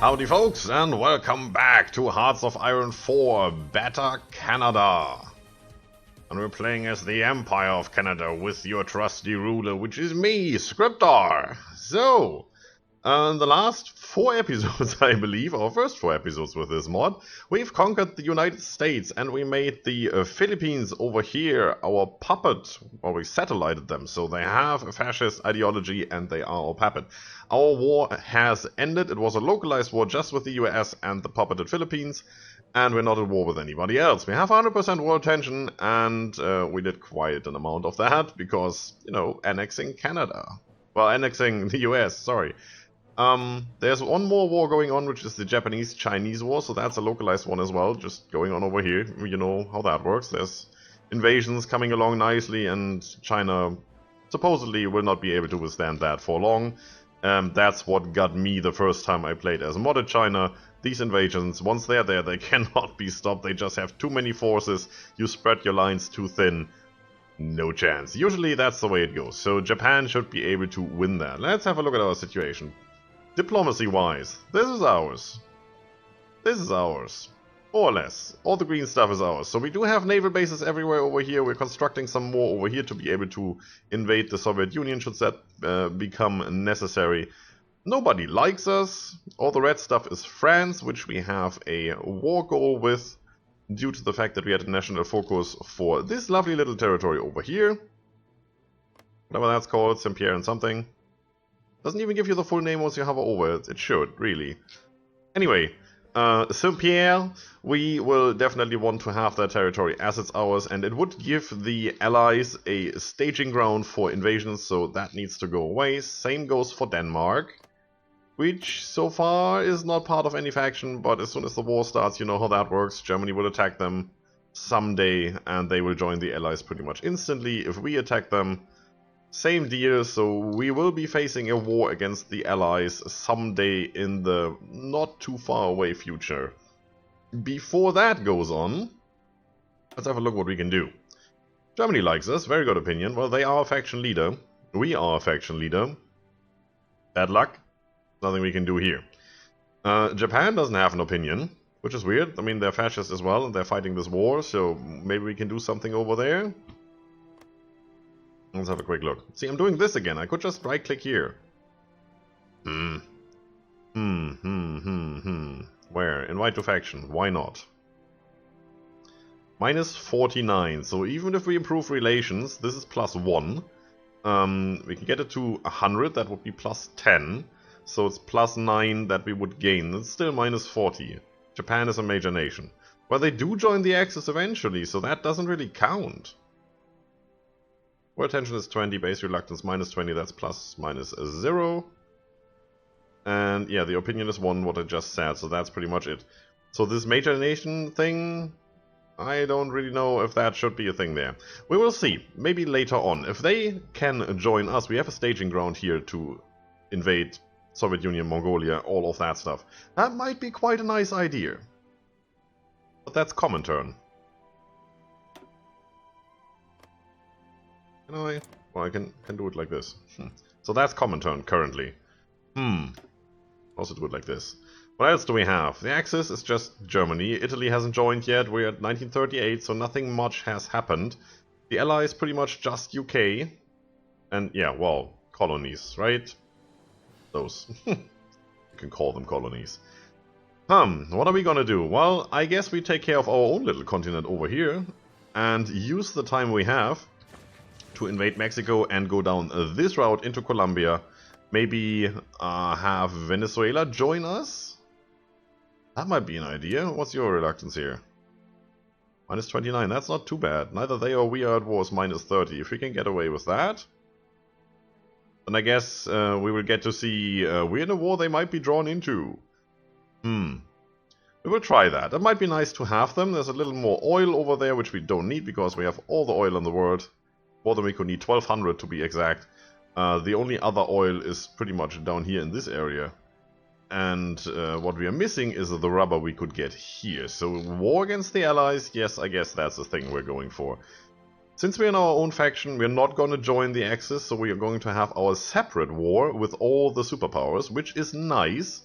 Howdy folks, and welcome back to Hearts of Iron 4 Beta Canada. And we're playing as the Empire of Canada with your trusty ruler, which is me, Scryptar. So, in the last 4 episodes, I believe, our first 4 episodes with this mod, we've conquered the United States and we made the Philippines over here our puppet, or we satellited them, so they have a fascist ideology and they are our puppet. Our war has ended. It was a localized war just with the US and the puppeted Philippines, and we're not at war with anybody else. We have 100% world tension, and we did quite an amount of that because, you know, annexing Canada. Well, annexing the US, sorry. There's one more war going on, which is the Japanese-Chinese war, so that's a localized one as well, just going on over here. You know how that works. There's invasions coming along nicely, and China supposedly will not be able to withstand that for long. That's what got me the first time I played as modded China. These invasions, once they're there, they cannot be stopped. They just have too many forces. You spread your lines too thin. No chance. Usually that's the way it goes. So Japan should be able to win that. Let's have a look at our situation. Diplomacy-wise, this is ours. This is ours. More or less. All the green stuff is ours. So we do have naval bases everywhere over here. We're constructing some more over here to be able to invade the Soviet Union should that become necessary. Nobody likes us. All the red stuff is France, which we have a war goal with due to the fact that we had a national focus for this lovely little territory over here. Whatever that's called, Saint-Pierre and something. Doesn't even give you the full name once you hover over it. It should, really. Anyway, Saint-Pierre, we will definitely want to have that territory as it's ours, and it would give the Allies a staging ground for invasions, so that needs to go away. Same goes for Denmark, which so far is not part of any faction, but as soon as the war starts, you know how that works. Germany will attack them someday, and they will join the Allies pretty much instantly. If we attack them, same deal, so we will be facing a war against the Allies someday in the not too far away future. Before that goes on, let's have a look what we can do. Germany likes us, very good opinion. Well, they are a faction leader. We are a faction leader. Bad luck. Nothing we can do here. Japan doesn't have an opinion, which is weird. I mean, they're fascist as well, and they're fighting this war, so maybe we can do something over there. Let's have a quick look. See, I'm doing this again. I could just right-click here. Where? Invite to faction. Why not? Minus 49. So even if we improve relations, this is plus 1. We can get it to 100. That would be plus 10. So it's plus 9 that we would gain. It's still minus 40. Japan is a major nation. Well, they do join the Axis eventually, so that doesn't really count. World tension is 20, base reluctance minus 20, that's plus minus 0. And yeah, the opinion is 1, what I just said, so that's pretty much it. So this major nation thing, I don't really know if that should be a thing there. We will see, maybe later on. If they can join us, we have a staging ground here to invade Soviet Union, Mongolia, all of that stuff. That might be quite a nice idea. But that's common turn. Can I? Well, I can do it like this. So that's common turn currently. Also do it like this. What else do we have? The Axis is just Germany. Italy hasn't joined yet. We're at 1938, so nothing much has happened. The Allies pretty much just UK. And yeah, well, colonies, right? Those. You can call them colonies. What are we gonna do? Well, I guess we take care of our own little continent over here and use the time we have to invade Mexico and go down this route into Colombia. Maybe have Venezuela join us? That might be an idea. What's your reluctance here? Minus 29, that's not too bad. Neither they or we are at war is minus 30. If we can get away with that, then I guess we will get to see we're in a war they might be drawn into. We will try that. That might be nice to have them. There's a little more oil over there, which we don't need because we have all the oil in the world. More than we could need, 1200 to be exact. The only other oil is pretty much down here in this area. And what we are missing is the rubber we could get here. So war against the Allies, yes, I guess that's the thing we're going for. Since we're in our own faction, we're not going to join the Axis, so we are going to have our separate war with all the superpowers, which is nice.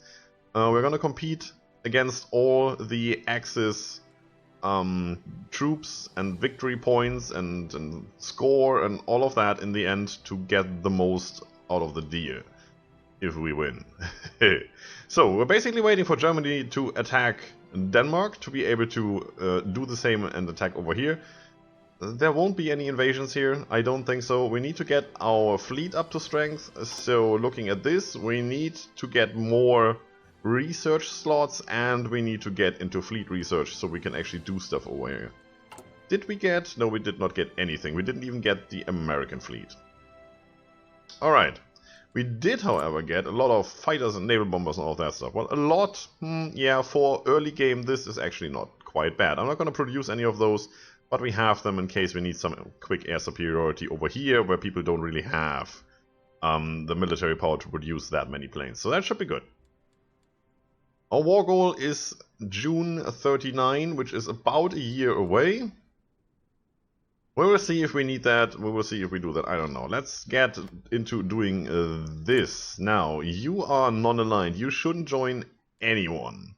We're gonna compete against all the Axis troops and victory points and score and all of that in the end to get the most out of the deal, if we win. So we're basically waiting for Germany to attack Denmark to be able to do the same and attack over here. There won't be any invasions here, I don't think so. We need to get our fleet up to strength, so looking at this, we need to get more research slots and we need to get into fleet research so we can actually do stuff over here. Did we get? No, we did not get anything. We didn't even get the American fleet. Alright. We did, however, get a lot of fighters and naval bombers and all that stuff. Well, a lot, yeah, for early game this is actually not quite bad. I'm not going to produce any of those, but we have them in case we need some quick air superiority over here where people don't really have the military power to produce that many planes. So that should be good. Our war goal is June 39, which is about a year away. We will see if we need that, we will see if we do that, I don't know. Let's get into doing this. Now, you are non-aligned, you shouldn't join anyone.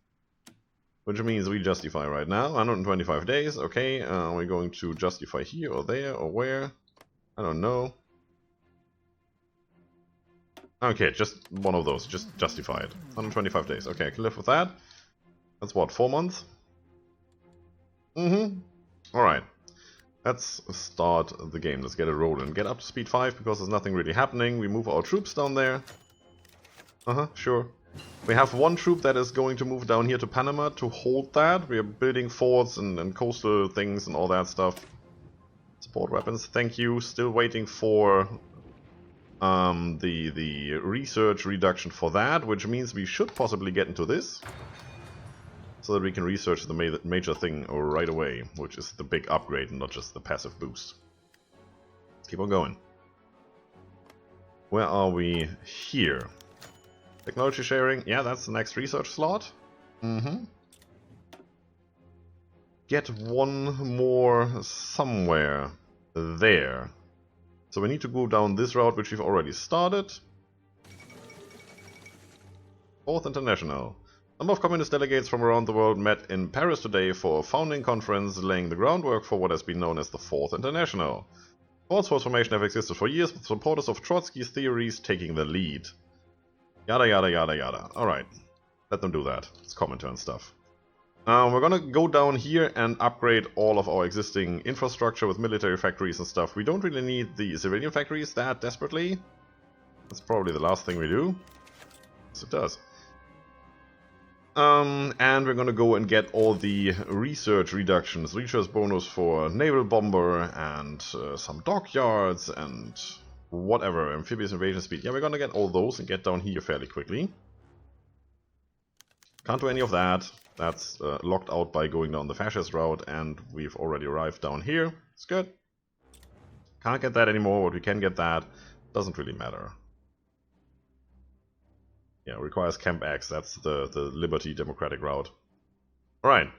Which means we justify right now, 125 days, okay. We're going to justify here or there or where, I don't know. Okay, just one of those, just justify it. 125 days, okay, I can live with that. That's what, 4 months? Alright. Let's start the game, let's get it rolling. Get up to speed 5 because there's nothing really happening. We move our troops down there. Sure. We have one troop that is going to move down here to Panama to hold that. We are building forts and coastal things and all that stuff. Support weapons, thank you. Still waiting for the research reduction for that, which means we should possibly get into this. So that we can research the major thing right away, which is the big upgrade and not just the passive boost. Let's keep on going. Where are we here? Technology sharing, yeah, that's the next research slot. Get one more somewhere there. So we need to go down this route, which we've already started. 4th International. Number of communist delegates from around the world met in Paris today for a founding conference laying the groundwork for what has been known as the 4th International. Force formation have existed for years, with supporters of Trotsky's theories taking the lead. Yada yada yada yada. Alright, let them do that. It's Comintern stuff. We're gonna go down here and upgrade all of our existing infrastructure with military factories and stuff. We don't really need the civilian factories that desperately. That's probably the last thing we do. Yes, it does. And we're gonna go and get all the research reductions. Research bonus for naval bomber and some dockyards and whatever. Amphibious invasion speed. Yeah, we're gonna get all those and get down here fairly quickly. Can't do any of that. That's locked out by going down the fascist route, and we've already arrived down here. It's good. Can't get that anymore, but we can get that. Doesn't really matter. Yeah, requires Camp X. That's the Liberty Democratic route. Alright.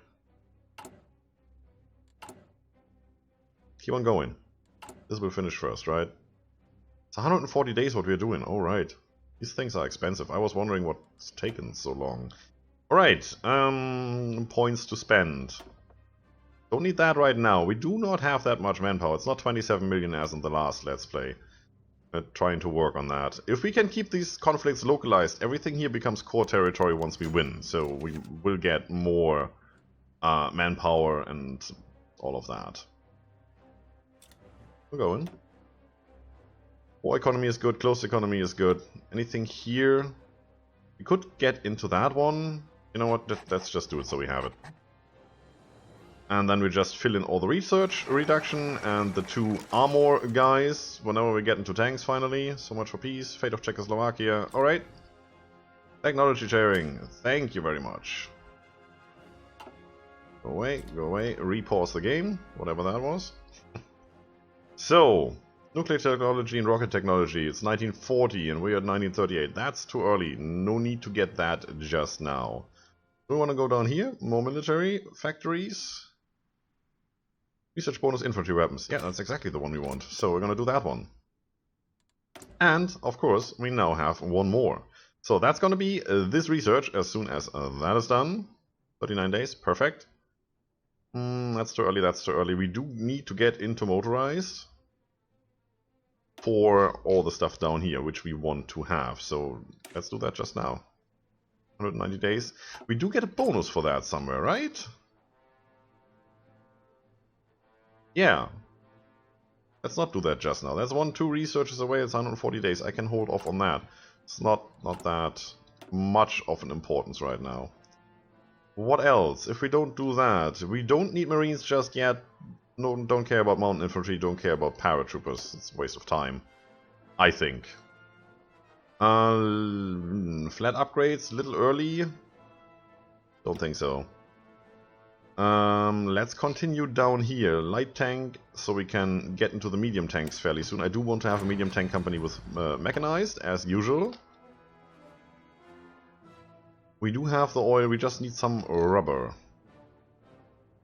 Keep on going. This will finish first, right? It's 140 days what we're doing. Alright. These things are expensive. I was wondering what's taken so long. Alright, points to spend. Don't need that right now. We do not have that much manpower. It's not 27 million as in the last Let's Play. Trying to work on that. If we can keep these conflicts localized, everything here becomes core territory once we win. So we will get more manpower and all of that. We're going. War economy is good, closed economy is good. Anything here? We could get into that one. You know what, let's just do it so we have it. And then we just fill in all the research reduction and the 2 armor guys whenever we get into tanks finally. So much for peace. Fate of Czechoslovakia. Alright. Technology sharing. Thank you very much. Go away, go away. Repause the game. Whatever that was. So, nuclear technology and rocket technology. It's 1940 and we're at 1938. That's too early. No need to get that just now. We want to go down here. More military factories. Research bonus infantry weapons. Yeah, that's exactly the one we want. So we're going to do that one. And, of course, we now have one more. So that's going to be this research as soon as that is done. 39 days, perfect. That's too early, that's too early. We do need to get into motorized for all the stuff down here, which we want to have. So let's do that just now. 190 days. We do get a bonus for that somewhere, right? Yeah. Let's not do that just now. That's 2 researches away, it's 140 days. I can hold off on that. It's not that much of an importance right now. What else? If we don't do that, we don't need Marines just yet. No, don't care about mountain infantry, don't care about paratroopers. It's a waste of time, I think. Flat upgrades, a little early. Don't think so. Let's continue down here. Light tank, so we can get into the medium tanks fairly soon. I do want to have a medium tank company with mechanized, as usual. We do have the oil, we just need some rubber.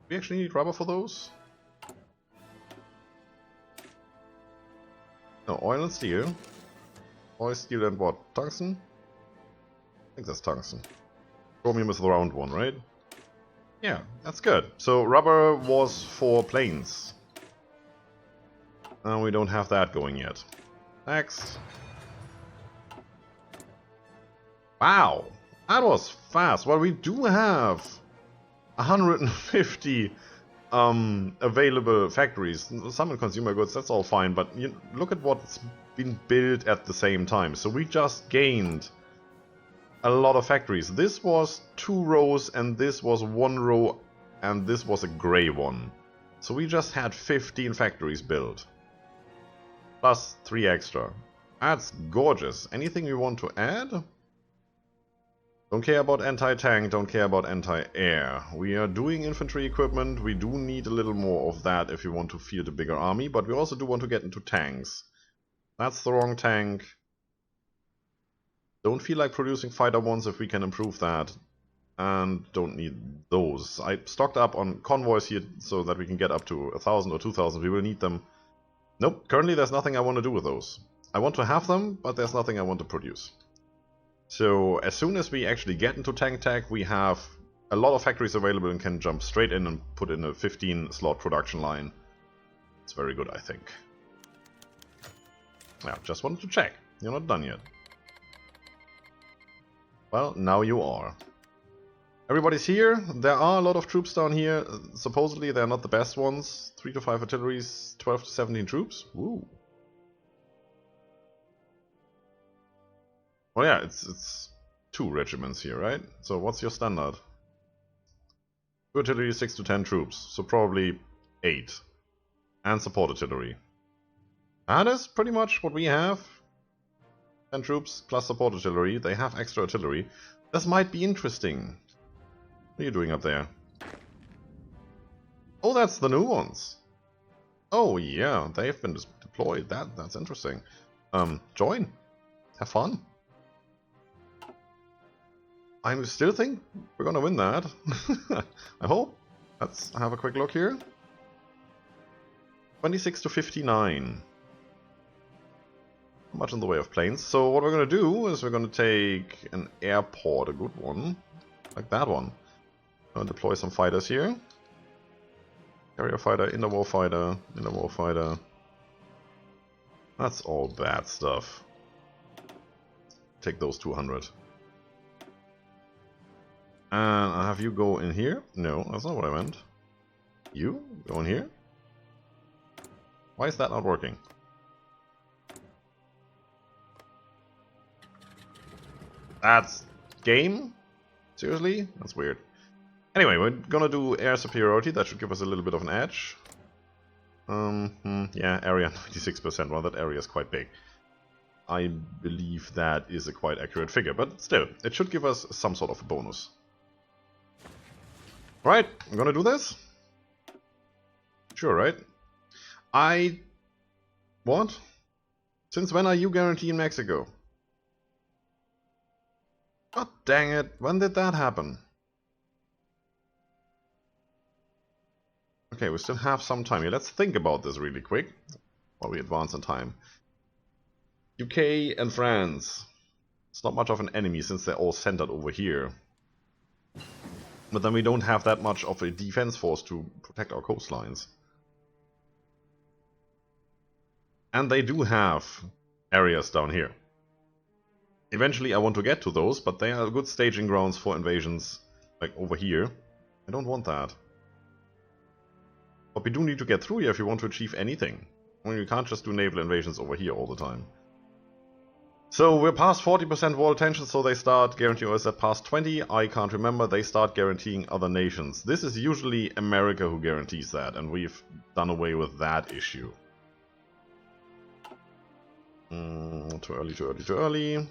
We actually need rubber for those? No, oil and steel. Oil, steel and what? Tungsten? I think that's tungsten. Chromium is the round one, right? Yeah, that's good. So rubber was for planes. And we don't have that going yet. Next. Wow, that was fast. Well, we do have 150 available factories. Some in consumer goods, that's all fine. But look at what's been built at the same time. So we just gained a lot of factories. This was 2 rows and this was 1 row and this was a grey one. So we just had 15 factories built. Plus 3 extra. That's gorgeous. Anything we want to add? Don't care about anti-tank, don't care about anti-air. We are doing infantry equipment. We do need a little more of that if we want to field a bigger army. But we also do want to get into tanks. That's the wrong tank. Don't feel like producing fighter ones if we can improve that. And don't need those. I stocked up on convoys here so that we can get up to 1,000 or 2,000. We will need them. Nope, currently there's nothing I want to do with those. I want to have them, but there's nothing I want to produce. So as soon as we actually get into tank tech, we have a lot of factories available and can jump straight in and put in a 15 slot production line. It's very good, I think. Yeah, just wanted to check. You're not done yet. Well, now you are. Everybody's here. There are a lot of troops down here. Supposedly they're not the best ones. 3 to 5 artilleries, 12 to 17 troops. Ooh. Well, yeah, it's 2 regiments here, right? So what's your standard? 2 artillery, 6 to 10 troops. So probably 8. And support artillery. That is pretty much what we have. 10 troops plus support artillery. They have extra artillery. This might be interesting. What are you doing up there? Oh, that's the new ones. Oh yeah, they've been deployed. That's interesting. Join. Have fun. I still think we're gonna win that. I hope. Let's have a quick look here. 26 to 59. Not much in the way of planes. So what we're gonna do is we're gonna take an airport, a good one, like that one. Deploy some fighters here. Carrier fighter, inner war fighter, inner war fighter. That's all bad stuff. Take those 200. And I'll have you go in here. No, that's not what I meant. You go in here. Why is that not working? That's game? Seriously? That's weird. Anyway, we're gonna do air superiority. That should give us a little bit of an edge. Yeah, area 96%. Well, that area is quite big. I believe that is a quite accurate figure, but still, it should give us some sort of a bonus. Right, I'm gonna do this. Sure, right? What? Since when are you guaranteeing Mexico? God dang it, when did that happen? Okay, we still have some time here. Let's think about this really quick while we advance in time. UK and France. It's not much of an enemy since they're all centered over here. But then we don't have that much of a defense force to protect our coastlines. And they do have areas down here. Eventually I want to get to those, but they are good staging grounds for invasions, like over here. I don't want that. But we do need to get through here if you want to achieve anything. I mean, you can't just do naval invasions over here all the time. So we're past 40% wall tension, so they start guaranteeing us at past 20. I can't remember, they start guaranteeing other nations. This is usually America who guarantees that, and we've done away with that issue. Too early, too early, too early.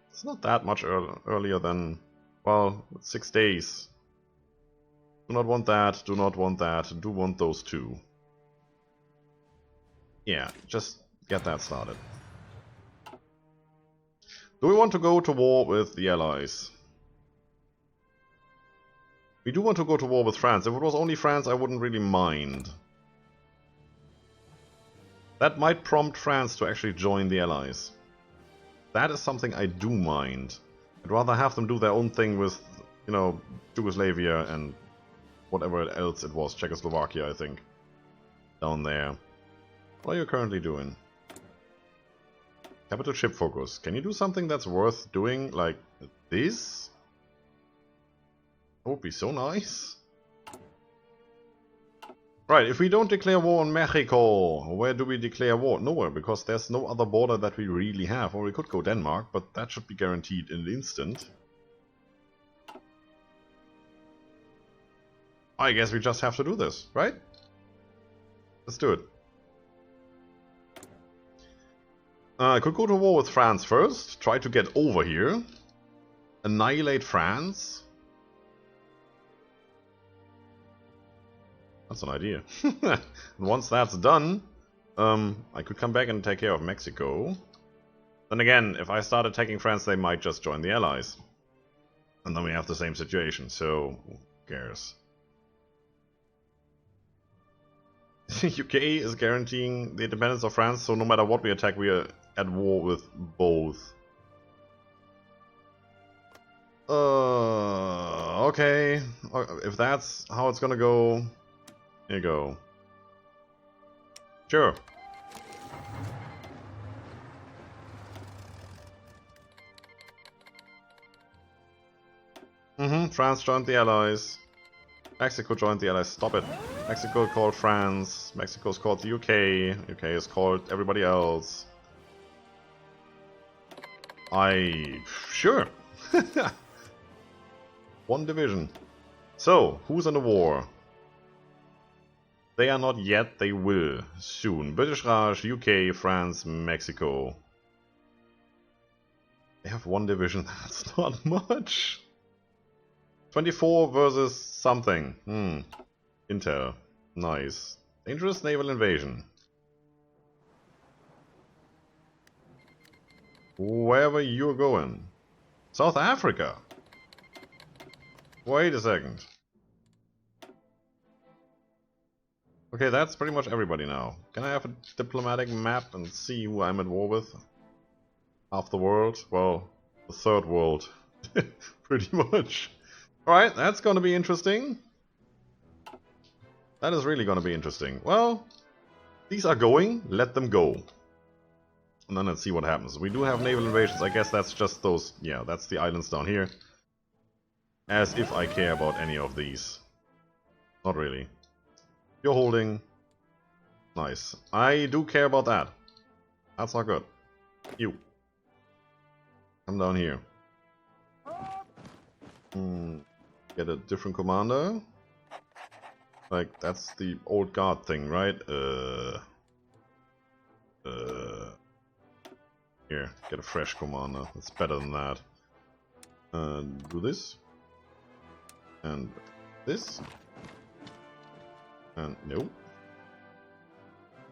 It's not that much earlier than, well, 6 days. Do not want that, do not want that, do want those two. Yeah, just get that started. Do we want to go to war with the Allies? We do want to go to war with France. If it was only France, I wouldn't really mind. That might prompt France to actually join the Allies. That is something I do mind. I'd rather have them do their own thing with, you know, Yugoslavia and whatever else it was, Czechoslovakia, I think, down there. What are you currently doing? Capital ship focus. Can you do something that's worth doing, like this? That would be so nice. Right, if we don't declare war on Mexico, where do we declare war? Nowhere, because there's no other border that we really have. Or we could go Denmark, but that should be guaranteed in an instant. I guess we just have to do this, right? Let's do it. I could go to war with France first, try to get over here, annihilate France. That's an idea. And once that's done, I could come back and take care of Mexico. Then again, if I start attacking France, they might just join the Allies. And then we have the same situation, so who cares? UK is guaranteeing the independence of France, so no matter what we attack, we are at war with both. Okay. If that's how it's gonna go, here you go. Sure. France joined the Allies. Mexico joined the Allies. Stop it. Mexico called France. Mexico's called the UK. UK is called everybody else. Sure. One division. So, who's in the war? They are not yet, they will soon. British Raj, UK, France, Mexico. They have one division, that's not much. 24 versus something. Intel. Nice. Dangerous naval invasion. Wherever you're going. South Africa. Wait a second. Okay, that's pretty much everybody now. Can I have a diplomatic map and see who I'm at war with? Half the world? Well, the third world. Pretty much. Alright, that's gonna be interesting. That is really gonna be interesting. Well, these are going, let them go. And then let's see what happens. We do have naval invasions, I guess that's just those, yeah, that's the islands down here. As if I care about any of these. Not really. You're holding. Nice. I do care about that. That's not good. You. Come down here. Get a different commander. Like, that's the old guard thing, right? Here, get a fresh commander. It's better than that. Do this. And this. And no.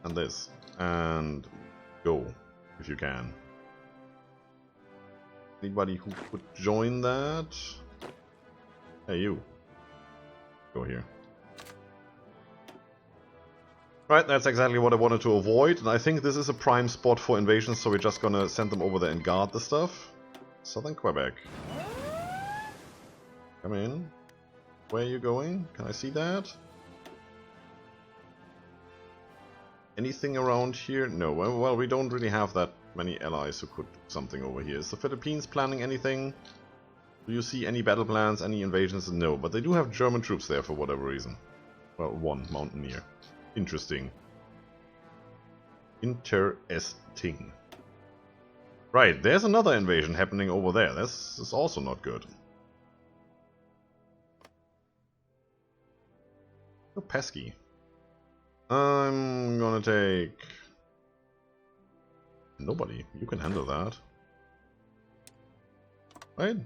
And this. And go, if you can. Anybody who could join that? Hey, you. Go here. Right, that's exactly what I wanted to avoid, and I think this is a prime spot for invasions, so we're just gonna send them over there and guard the stuff. Southern Quebec. Come in. Where are you going? Can I see that? Anything around here? No. Well, we don't really have that many allies who could do something over here. Is the Philippines planning anything? Do you see any battle plans, any invasions? No, but they do have German troops there for whatever reason. Well, one mountaineer. Interesting. Interesting. Right, there's another invasion happening over there. This is also not good. So pesky. I'm gonna take... Nobody. You can handle that. Right?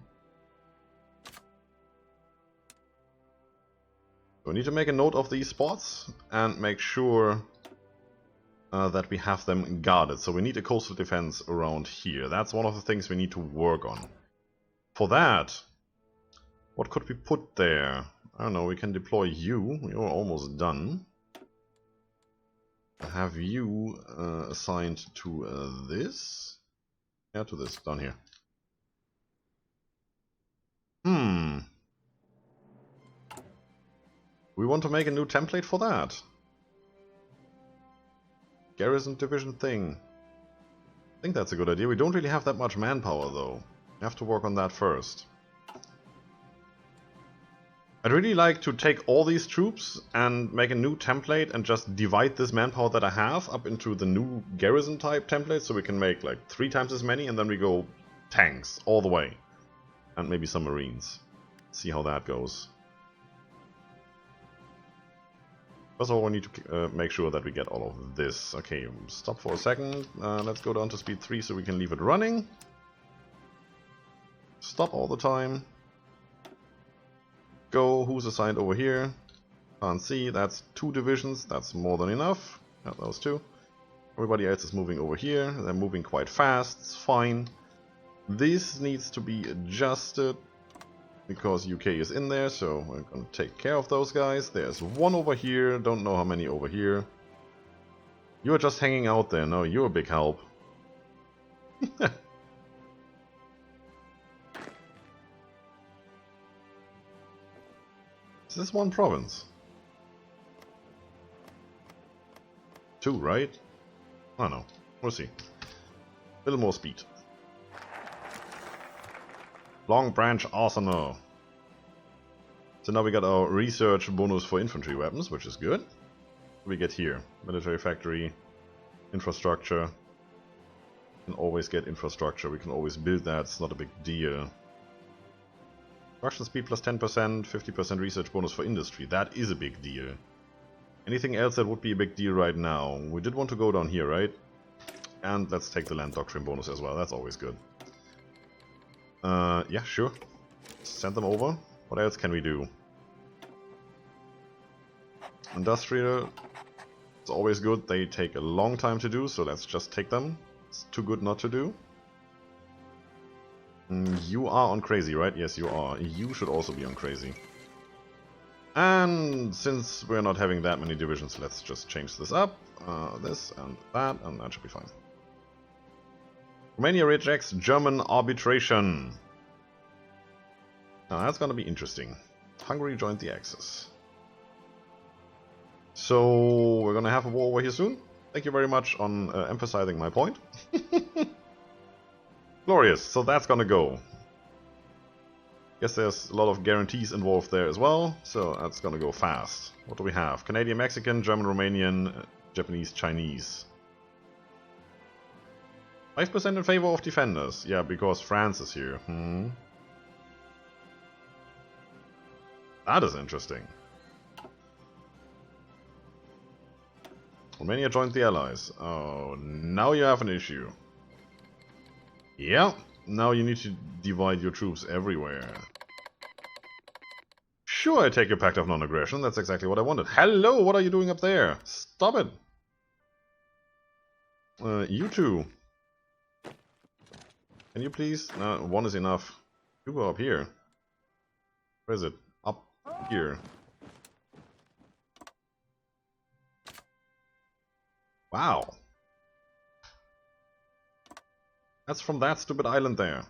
So we need to make a note of these spots and make sure that we have them guarded. So we need a coastal defense around here. That's one of the things we need to work on. For that, what could we put there? I don't know, we can deploy you. You're almost done. Have you assigned to this? Yeah, to this, down here. We want to make a new template for that. Garrison division thing. I think that's a good idea. We don't really have that much manpower though. We have to work on that first. I'd really like to take all these troops and make a new template and just divide this manpower that I have up into the new garrison type template, so we can make like 3 times as many, and then we go tanks all the way. And maybe some marines. See how that goes. First of all, we need to make sure that we get all of this. Okay, stop for a second. Let's go down to speed 3 so we can leave it running. Stop all the time. Go, who's assigned over here? Can't see, that's 2 divisions, that's more than enough. Yeah, those 2. Everybody else is moving over here, they're moving quite fast, it's fine. This needs to be adjusted, because UK is in there, so we're gonna take care of those guys. There's 1 over here, don't know how many over here. You're just hanging out there, no, you're a big help. Is this 1 province? 2, right? I don't know. We'll see. A little more speed. Long Branch Arsenal. So now we got our research bonus for infantry weapons, which is good. What do we get here? Military factory, infrastructure. We can always get infrastructure, we can always build that, it's not a big deal. Production speed plus 10%, 50% research bonus for industry. That is a big deal. Anything else that would be a big deal right now? We did want to go down here, right? And let's take the land doctrine bonus as well. That's always good. Yeah, sure. Send them over. What else can we do? Industrial. It's always good. They take a long time to do, so let's just take them. It's too good not to do. You are on crazy, right? Yes, you are. You should also be on crazy. And since we're not having that many divisions, let's just change this up. This and that should be fine. Romania rejects German arbitration. Now that's gonna be interesting. Hungary joined the Axis. So we're gonna have a war over here soon. Thank you very much on emphasizing my point. Glorious, so that's gonna go. Guess there's a lot of guarantees involved there as well, so that's gonna go fast. What do we have? Canadian, Mexican, German, Romanian, Japanese, Chinese. 5% in favor of defenders. Yeah, because France is here. That is interesting. Romania joined the Allies. Oh, now you have an issue. Yeah, now you need to divide your troops everywhere. Sure, I take your Pact of Non-Aggression. That's exactly what I wanted. Hello, what are you doing up there? Stop it. You two. Can you please? No, 1 is enough. You go up here. Where is it? Up here. Wow. That's from that stupid island there.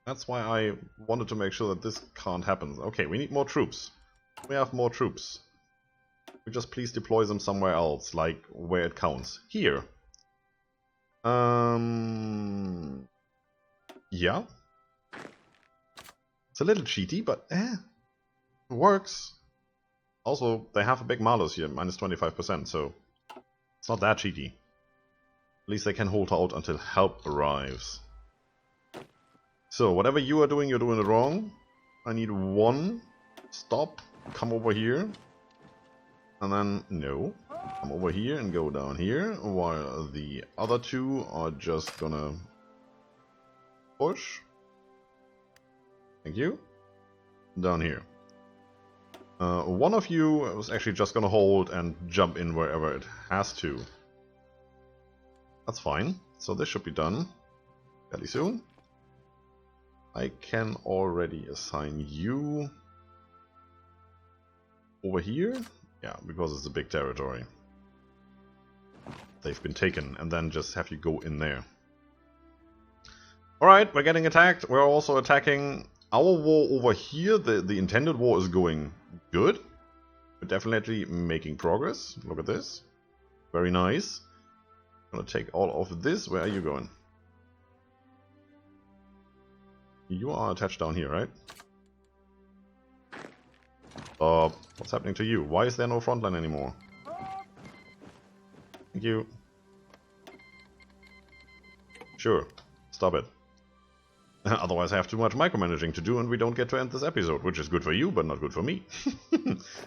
That's why I wanted to make sure that this can't happen. Okay, we need more troops. We have more troops. We just please deploy them somewhere else, like where it counts. Here. Yeah. It's a little cheaty, but it works. Also, they have a big malus here, minus 25%, so it's not that cheaty. At least they can hold out until help arrives. So, whatever you are doing, you're doing it wrong. I need one. Stop. Come over here. And then, no. Come over here and go down here, while the other two are just gonna push. Thank you. Down here. One of you was actually just gonna hold and jump in wherever it has to. That's fine. So this should be done fairly soon. I can already assign you over here. Yeah, because it's a big territory. They've been taken, and then just have you go in there. Alright, we're getting attacked. We're also attacking our war over here. The intended war is going good. We're definitely making progress. Look at this. Very nice. I'm gonna take all of this. Where are you going? You are attached down here, right? What's happening to you? Why is there no front line anymore? Thank you. Sure. Stop it. Otherwise I have too much micromanaging to do and we don't get to end this episode, which is good for you, but not good for me.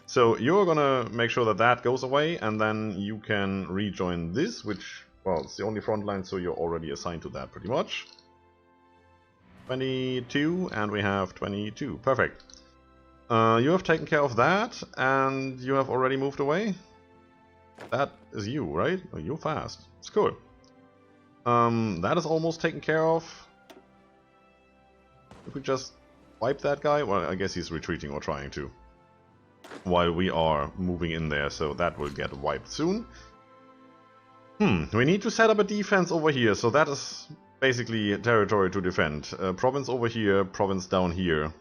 So you're gonna make sure that that goes away, and then you can rejoin this, which, well, it's the only front line, so you're already assigned to that pretty much. 22, and we have 22. Perfect. You have taken care of that, and you have already moved away? That is you, right? Oh, you're fast. It's cool. That is almost taken care of. If we just wipe that guy? Well, I guess he's retreating or trying to. While we are moving in there, so that will get wiped soon. We need to set up a defense over here, so that is basically territory to defend. Province over here, province down here.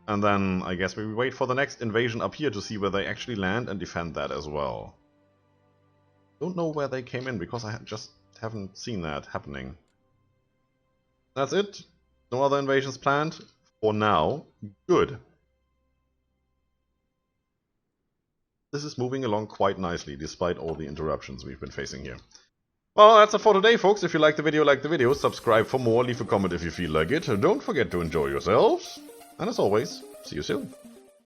And then I guess we wait for the next invasion up here to see where they actually land and defend that as well. Don't know where they came in because I just haven't seen that happening. That's it. No other invasions planned for now. Good. This is moving along quite nicely despite all the interruptions we've been facing here. Well, that's it for today, folks. If you like the video, subscribe for more, leave a comment if you feel like it. Don't forget to enjoy yourselves. And as always, see you soon.